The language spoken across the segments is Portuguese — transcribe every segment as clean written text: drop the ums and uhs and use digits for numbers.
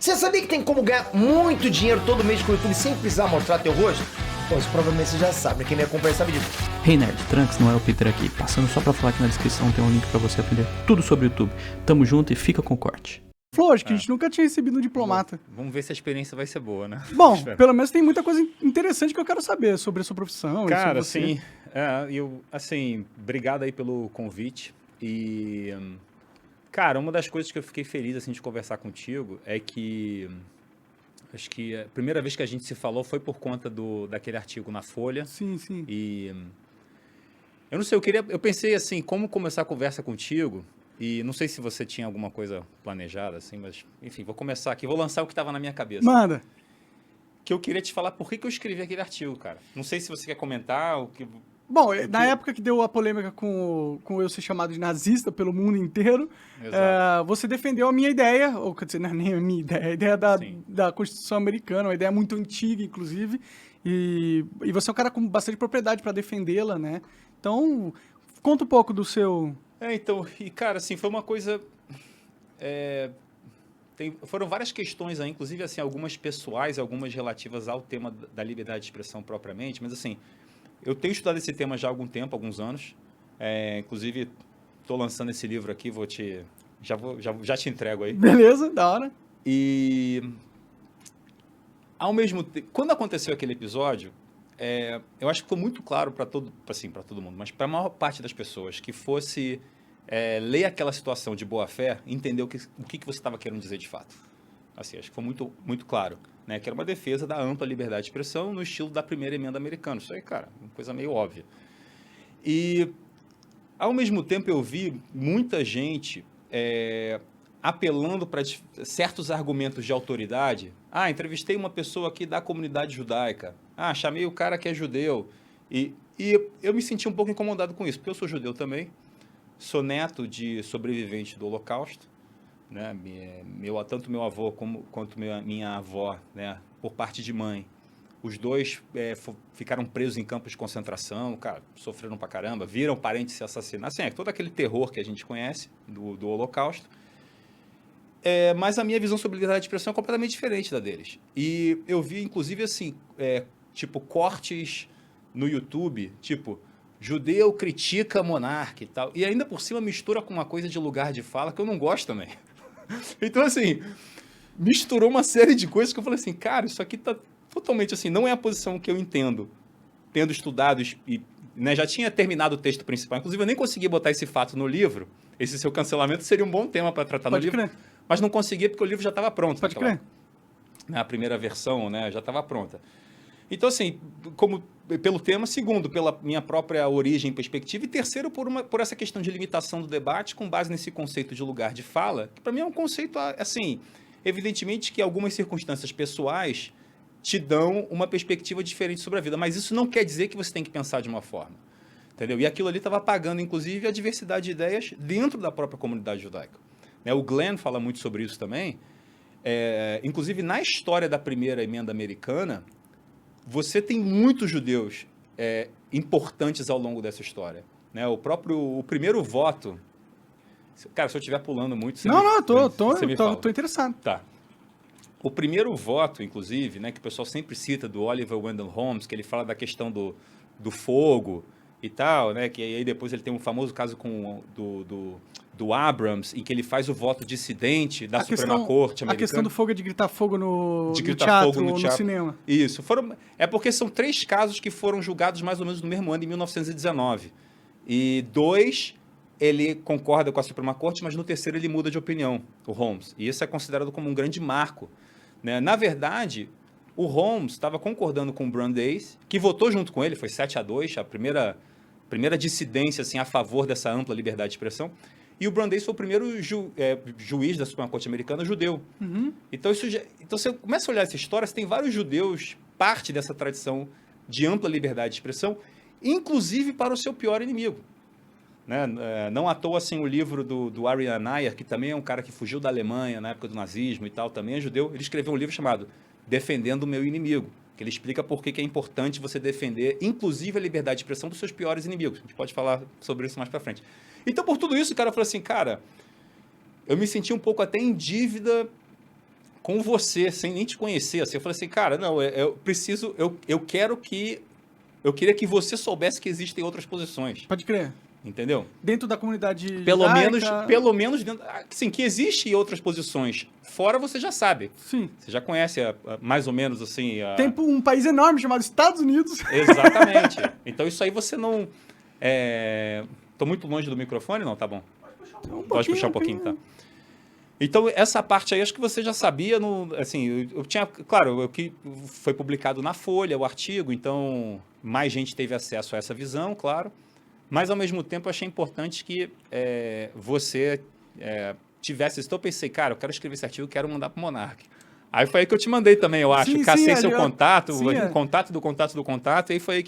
Você sabia que tem como ganhar muito dinheiro todo mês com o YouTube sem precisar mostrar teu rosto? Pô, isso provavelmente você já sabe, quem me acompanha sabe disso. Hey Nerd, Trunks, não é o Peter aqui. Passando só pra falar que na descrição tem um link pra você aprender tudo sobre o YouTube. Tamo junto e fica com o corte. Falou, acho que a gente nunca tinha recebido um diplomata. Vamos ver se a experiência vai ser boa, né? Bom, Espero. pelo menos tem muita coisa interessante que eu quero saber sobre a sua profissão. Cara, e sobre você. sim, obrigado aí pelo convite. E, cara, uma das coisas que eu fiquei feliz, assim, de conversar contigo é que, acho que a primeira vez que a gente se falou foi por conta daquele artigo na Folha. Sim, sim. E, eu não sei, eu pensei, assim, como começar a conversa contigo. E não sei se você tinha alguma coisa planejada, assim, mas, enfim, vou começar aqui, vou lançar o que estava na minha cabeça. Manda. Que eu queria te falar por que eu escrevi aquele artigo, cara. Não sei se você quer comentar, o que... Bom, na época que deu a polêmica com eu ser chamado de nazista pelo mundo inteiro, você defendeu a minha ideia, ou quer dizer, não é nem a minha ideia, a ideia da Constituição Americana, uma ideia muito antiga, inclusive, e você é um cara com bastante propriedade para defendê-la, né? Então, conta um pouco do seu... Então, e cara, assim, foi uma coisa... foram várias questões aí, inclusive, assim, algumas pessoais, algumas relativas ao tema da liberdade de expressão propriamente, mas, assim, eu tenho estudado esse tema já há algum tempo, alguns anos, inclusive, estou lançando esse livro aqui, já te entrego aí. Beleza, da hora. E, ao mesmo tempo, quando aconteceu aquele episódio, eu acho que ficou muito claro para todo mundo, mas para a maior parte das pessoas, que fosse ler aquela situação de boa fé, entender o que você estava querendo dizer de fato. Assim, acho que foi muito, muito claro, né? Que era uma defesa da ampla liberdade de expressão no estilo da primeira emenda americana. Isso aí, cara, uma coisa meio óbvia. E, ao mesmo tempo, eu vi muita gente apelando para certos argumentos de autoridade. Entrevistei uma pessoa aqui da comunidade judaica. Chamei o cara que é judeu. E eu me senti um pouco incomodado com isso, porque eu sou judeu também, sou neto de sobrevivente do Holocausto, né? Tanto meu avô quanto minha avó, né? Por parte de mãe, os dois ficaram presos em campos de concentração, cara, sofreram pra caramba, viram parentes se assassinar, assim, todo aquele terror que a gente conhece do Holocausto. Mas a minha visão sobre liberdade de expressão é completamente diferente da deles. E eu vi, inclusive, assim, cortes no YouTube, tipo, judeu critica monarca e tal, e ainda por cima mistura com uma coisa de lugar de fala que eu não gosto também. Então, assim, misturou uma série de coisas que eu falei assim, cara, isso aqui tá totalmente assim, não é a posição que eu entendo, tendo estudado e né, já tinha terminado o texto principal, inclusive eu nem consegui botar esse fato no livro, esse seu cancelamento seria um bom tema para tratar no livro, mas não consegui porque o livro já estava pronto. Pode crer. A primeira versão, né, já estava pronta. Então, assim, pelo tema, segundo, pela minha própria origem e perspectiva, e terceiro, por essa questão de limitação do debate com base nesse conceito de lugar de fala, que para mim é um conceito, assim, evidentemente que algumas circunstâncias pessoais te dão uma perspectiva diferente sobre a vida, mas isso não quer dizer que você tem que pensar de uma forma, entendeu? E aquilo ali estava apagando, inclusive, a diversidade de ideias dentro da própria comunidade judaica. O Glenn fala muito sobre isso também, inclusive na história da primeira emenda americana, você tem muitos judeus importantes ao longo dessa história, né? O primeiro voto... Cara, se eu estiver pulando muito... Tô interessado. Tá. O primeiro voto, inclusive, né, que o pessoal sempre cita, do Oliver Wendell Holmes, que ele fala da questão do fogo e tal, né? Que aí depois ele tem um famoso caso do Abrams, em que ele faz o voto dissidente da Suprema Corte americana. A questão do fogo é de gritar fogo no teatro ou no cinema. Isso. Porque são 3 casos que foram julgados mais ou menos no mesmo ano, em 1919. E 2, ele concorda com a Suprema Corte, mas no terceiro ele muda de opinião, o Holmes. E isso é considerado como um grande marco, né? Na verdade, o Holmes estava concordando com o Brandeis, que votou junto com ele, foi 7-2, a primeira dissidência assim, a favor dessa ampla liberdade de expressão. E o Brandeis foi o primeiro juiz da Suprema Corte Americana judeu. Uhum. Então, você começa a olhar essa história, você tem vários judeus, parte dessa tradição de ampla liberdade de expressão, inclusive para o seu pior inimigo. Né? Não à toa, assim, o livro do Ari Anayer, que também é um cara que fugiu da Alemanha na época do nazismo e tal, também é judeu, ele escreveu um livro chamado Defendendo o Meu Inimigo, que ele explica por que é importante você defender, inclusive, a liberdade de expressão dos seus piores inimigos. A gente pode falar sobre isso mais pra frente. Então, por tudo isso, o cara falou assim, cara, eu me senti um pouco até em dívida com você, sem nem te conhecer, assim, eu falei assim, cara, não, eu preciso, eu queria que você soubesse que existem outras posições, Pode crer. entendeu? Dentro da comunidade Pelo judaica... menos, assim, que existem outras posições. Fora você já sabe. Sim. Você já conhece mais ou menos assim. Tem um país enorme chamado Estados Unidos. Exatamente. Então isso aí você não. Tô muito longe do microfone, não? Tá bom. Pode puxar um pouquinho, tá? Então, essa parte aí, acho que você já sabia, assim, eu tinha, claro, que foi publicado na Folha, o artigo, então mais gente teve acesso a essa visão, claro, mas ao mesmo tempo eu achei importante que você tivesse isso. Então eu pensei, cara, eu quero escrever esse artigo, quero mandar para o Monark. Aí foi aí que eu te mandei também, eu acho, cacei seu contato, contato do contato do contato, e aí foi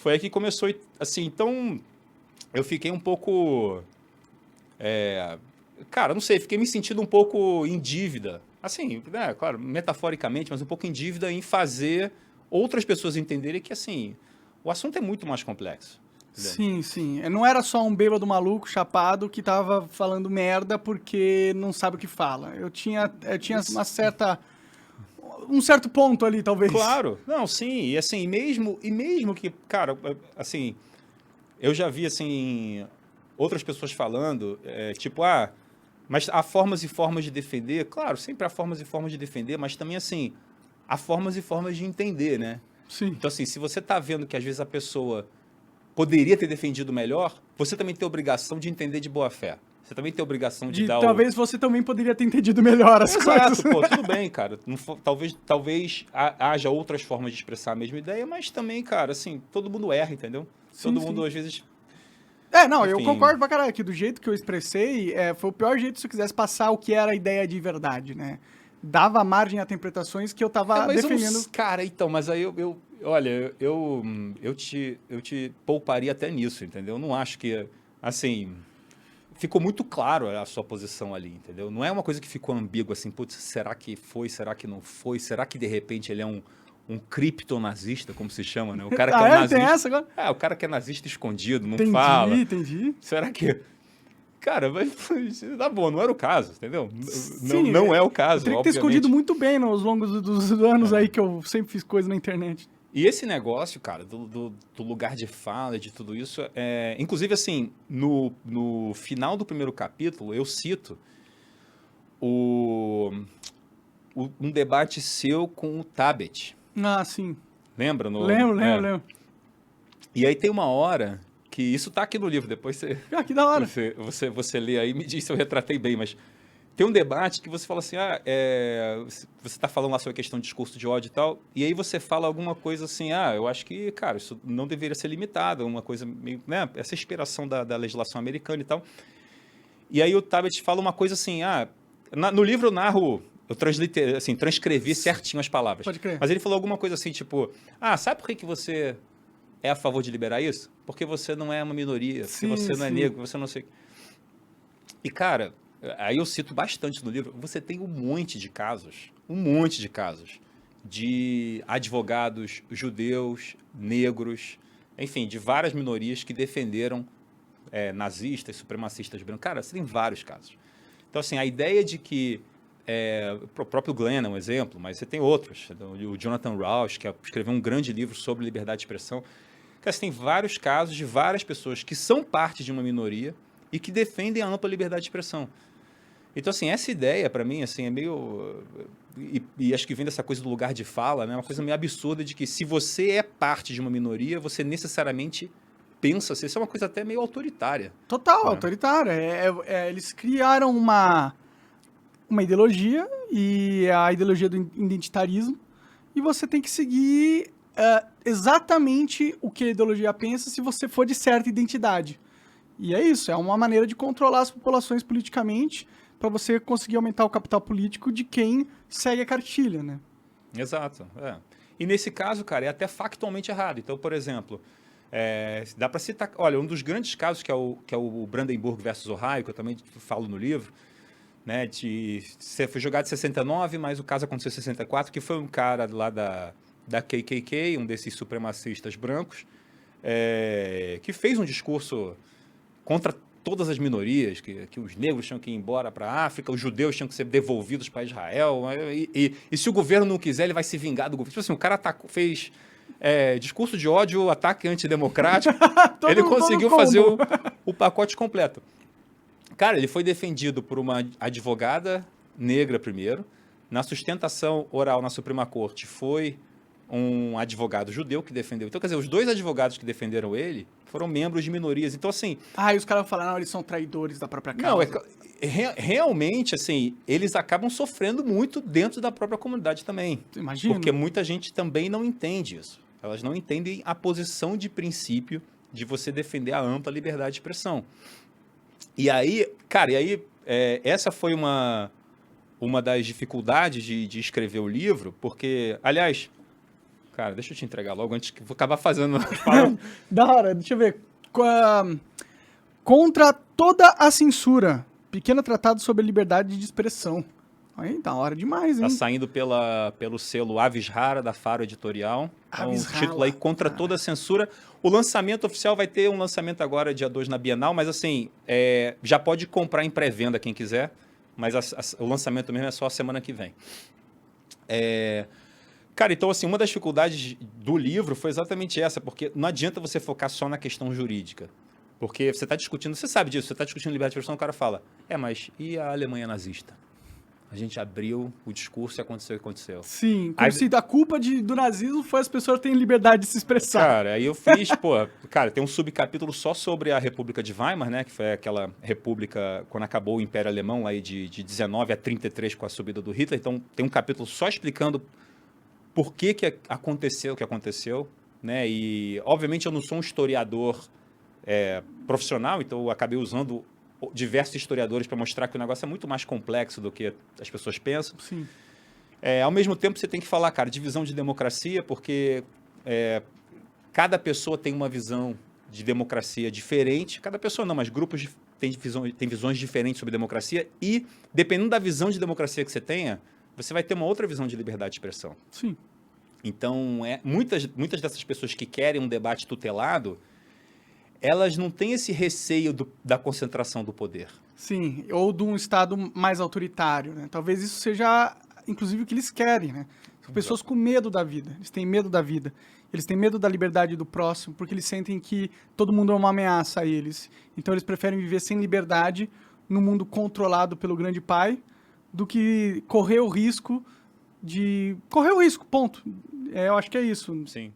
aí que começou, assim, então eu fiquei um pouco... Cara, não sei, fiquei me sentindo um pouco em dívida. Assim, né, claro, metaforicamente, mas um pouco em dívida em fazer outras pessoas entenderem que, assim, o assunto é muito mais complexo. Sim, sim. Não era só um bêbado maluco, chapado, que tava falando merda porque não sabe o que fala. Eu tinha um certo ponto ali, talvez. Claro. Não, sim. E assim, mesmo que, cara, assim, eu já vi, assim, outras pessoas falando, tipo, mas há formas e formas de defender. Claro, sempre há formas e formas de defender, mas também, assim, há formas e formas de entender, né? Sim. Então, assim, se você tá vendo que às vezes a pessoa poderia ter defendido melhor, você também tem a obrigação de entender de boa fé. Você também tem a obrigação de dar talvez você também poderia ter entendido melhor as coisas. Exato, pô, tudo bem, cara. Talvez haja outras formas de expressar a mesma ideia, mas também, cara, assim, todo mundo erra, entendeu? Sim, todo mundo, sim. às vezes... Não, eu Enfim. concordo pra caralho, que do jeito que eu expressei, foi o pior jeito se eu quisesse passar o que era a ideia de verdade, né? Dava margem a interpretações que eu tava mas defendendo. Cara, então, mas aí olha, eu te pouparia até nisso, entendeu? Eu não acho que, assim, ficou muito claro a sua posição ali, entendeu? Não é uma coisa que ficou ambígua, assim, putz, será que foi, será que não foi? Será que, de repente, ele é um criptonazista, como se chama, né? O cara que é um nazista. Tem essa agora? O cara que é nazista escondido, não Entendi, fala. entendi. Será que... Cara, tá bom, não era o caso, entendeu? Sim, não é o caso, eu teria que ter obviamente. escondido muito bem nos longos dos anos aí que eu sempre fiz coisa na internet. E esse negócio, cara, do lugar de fala, de tudo isso, inclusive, assim, no final do primeiro capítulo, eu cito um debate seu com o Tabet. Ah, sim. Lembra? Lembro. E aí tem uma hora que isso tá aqui no livro, depois você... Que da hora. Você lê aí e me diz se eu retratei bem, mas tem um debate que você fala assim, você tá falando lá sobre a questão de discurso de ódio e tal, e aí você fala alguma coisa assim, eu acho que, cara, isso não deveria ser limitado, uma coisa meio, né, essa inspiração da legislação americana e tal. E aí o Tabet fala uma coisa assim, no livro eu narro, eu transcrevi certinho as palavras. Pode crer. Mas ele falou alguma coisa assim, tipo, sabe por que você é a favor de liberar isso? Porque você não é uma minoria, porque você não é negro, você não sei... E, cara, aí eu cito bastante no livro, você tem um monte de casos de advogados judeus, negros, enfim, de várias minorias que defenderam nazistas, supremacistas brancos. Cara, você tem vários casos. Então, assim, a ideia de que o próprio Glenn é um exemplo, mas você tem outros. O Jonathan Rauch, que escreveu um grande livro sobre liberdade de expressão. Cara, você tem vários casos de várias pessoas que são parte de uma minoria e que defendem a ampla liberdade de expressão. Então, assim, essa ideia, para mim, assim, é meio... E acho que vem dessa coisa do lugar de fala, né? Uma coisa meio absurda de que se você é parte de uma minoria, você necessariamente pensa... Isso é uma coisa até meio autoritária. Total, autoritária. Eles criaram uma ideologia, e a ideologia do identitarismo, e você tem que seguir exatamente o que a ideologia pensa se você for de certa identidade. E é isso, é uma maneira de controlar as populações politicamente para você conseguir aumentar o capital político de quem segue a cartilha, né? Exato, E nesse caso, cara, é até factualmente errado. Então, por exemplo, dá para citar... Olha, um dos grandes casos que é o Brandenburg versus Ohio, que eu também falo no livro, né, você foi jogado em 69, mas o caso aconteceu em 64, que foi um cara lá da KKK, um desses supremacistas brancos, que fez um discurso contra todas as minorias, que os negros tinham que ir embora para a África, os judeus tinham que ser devolvidos para Israel, e se o governo não quiser, ele vai se vingar do governo. Tipo assim, o cara fez discurso de ódio, ataque antidemocrático, ele conseguiu fazer o pacote completo. Cara, ele foi defendido por uma advogada negra primeiro, na sustentação oral na Suprema Corte foi um advogado judeu que defendeu. Então, quer dizer, os 2 advogados que defenderam ele foram membros de minorias. Então, assim... E os caras falaram, não, eles são traidores da própria causa. Não, realmente, assim, eles acabam sofrendo muito dentro da própria comunidade também. Imagina. Porque muita gente também não entende isso. Elas não entendem a posição de princípio de você defender a ampla liberdade de expressão. E aí, cara, essa foi uma das dificuldades de escrever o livro, porque, aliás... Cara, deixa eu te entregar logo antes que eu vou acabar fazendo... Da hora, deixa eu ver. Contra toda a censura. Pequeno tratado sobre a liberdade de expressão. Aí, da hora demais, hein? Tá saindo pelo selo Avis Rara, da Faro Editorial. Então, o título aí, Contra Toda a Censura. O lançamento oficial vai ter um lançamento agora, dia 2, na Bienal, mas assim, já pode comprar em pré-venda quem quiser, mas o lançamento mesmo é só a semana que vem. Cara, então assim, uma das dificuldades do livro foi exatamente essa, porque não adianta você focar só na questão jurídica. Porque você está discutindo, você sabe disso, você está discutindo liberdade de expressão, o cara fala, mas e a Alemanha nazista? A gente abriu o discurso e aconteceu o que aconteceu. Sim, como se a culpa do nazismo foi as pessoas terem liberdade de se expressar. Cara, aí eu fiz, cara, tem um subcapítulo só sobre a República de Weimar, né, que foi aquela república, quando acabou o Império Alemão, aí de 19 a 33 com a subida do Hitler, então tem um capítulo só explicando por que aconteceu o que aconteceu, né, e obviamente eu não sou um historiador profissional, então eu acabei usando diversos historiadores para mostrar que o negócio é muito mais complexo do que as pessoas pensam. Sim. Ao mesmo tempo, você tem que falar, cara, de visão de democracia, porque cada pessoa tem uma visão de democracia diferente. Cada pessoa não, mas grupos têm visões diferentes sobre democracia e, dependendo da visão de democracia que você tenha, você vai ter uma outra visão de liberdade de expressão. Sim. Então, muitas dessas pessoas que querem um debate tutelado, elas não têm esse receio da concentração do poder. Sim, ou de um Estado mais autoritário, né? Talvez isso seja, inclusive, o que eles querem, né? São pessoas com medo da vida, eles têm medo da vida. Eles têm medo da liberdade do próximo, porque eles sentem que todo mundo é uma ameaça a eles. Então, eles preferem viver sem liberdade, num mundo controlado pelo grande pai, do que correr o risco, ponto. Eu acho que é isso. Sim.